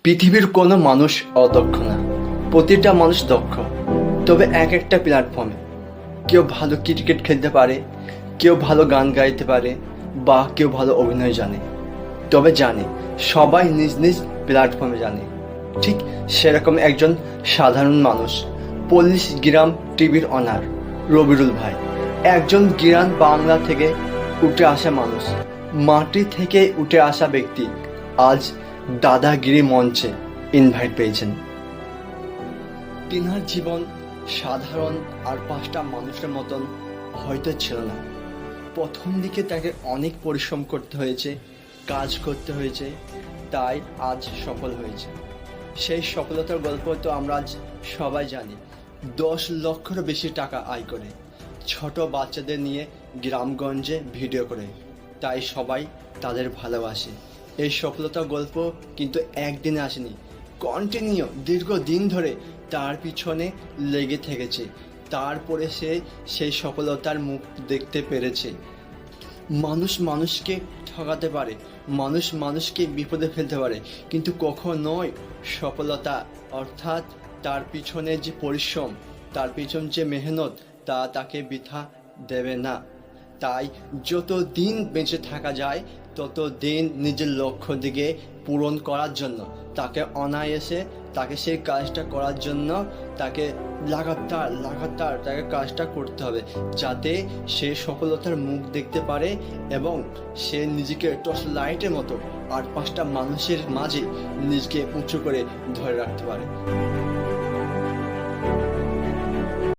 পৃথিবীর কোনো মানুষ অদক্ষ না, প্রতিটা মানুষ দক্ষ। তবে এক একটা প্ল্যাটফর্মে কেউ ভালো ক্রিকেট খেলতে পারে, কেউ ভালো গান গাইতে পারে, বা কেউ ভালো অভিনয় জানে। তবে জানে, সবাই নিজ নিজ প্ল্যাটফর্মে জানে। ঠিক সেরকম একজন সাধারণ মানুষ 40 গ্রাম টিভির অনার রবিরুল ভাই, একজন গ্রাম বাংলা থেকে উঠে আসা মানুষ, মাটি থেকে উঠে আসা ব্যক্তি আজ দাদাগিরি মঞ্চে ইনভাইট পেয়েছেন। তিনার জীবন সাধারণ আর 5টা মানুষের মতন হয়তো ছিল না। প্রথম দিকে তাকে অনেক পরিশ্রম করতে হয়েছে, কাজ করতে হয়েছে, তাই আজ সফল হয়েছে। সেই সফলতার গল্প তো আমরা আজ সবাই জানি। 10 লক্ষেরও বেশি টাকা আয় করে, ছোট বাচ্চাদের নিয়ে গ্রামগঞ্জে ভিডিও করে, তাই সবাই তাদের ভালোবাসে। এই সফলতার গল্প কিন্তু একদিনে আসেনি, কন্টিনিউ দীর্ঘদিন ধরে তার পিছনে লেগে থেকেছে। তারপরে সে সেই সফলতার মুখ দেখতে পেরেছে। মানুষ মানুষকে ঠকাতে পারে, মানুষ মানুষকে বিপদে ফেলতে পারে, কিন্তু কখনোই সফলতা অর্থাৎ তার পিছনে যে পরিশ্রম, তার পিছন যে মেহনত, তা তাকে বৃথা দেবে না। তাই যত দিন বেঁচে থাকা যায় তত দিন নিজের লক্ষ্য দিকে পূরণ করার জন্য তাকে অনায়াসে তাকে সেই কাজটা করার জন্য তাকে লাগাতার তাকে কাজটা করতে হবে, যাতে সে সফলতার মুখ দেখতে পারে এবং সে নিজেকে টর্চ লাইটের মতো আর 5টা মানুষের মাঝে নিজেকে উঁচু করে ধরে রাখতে পারে।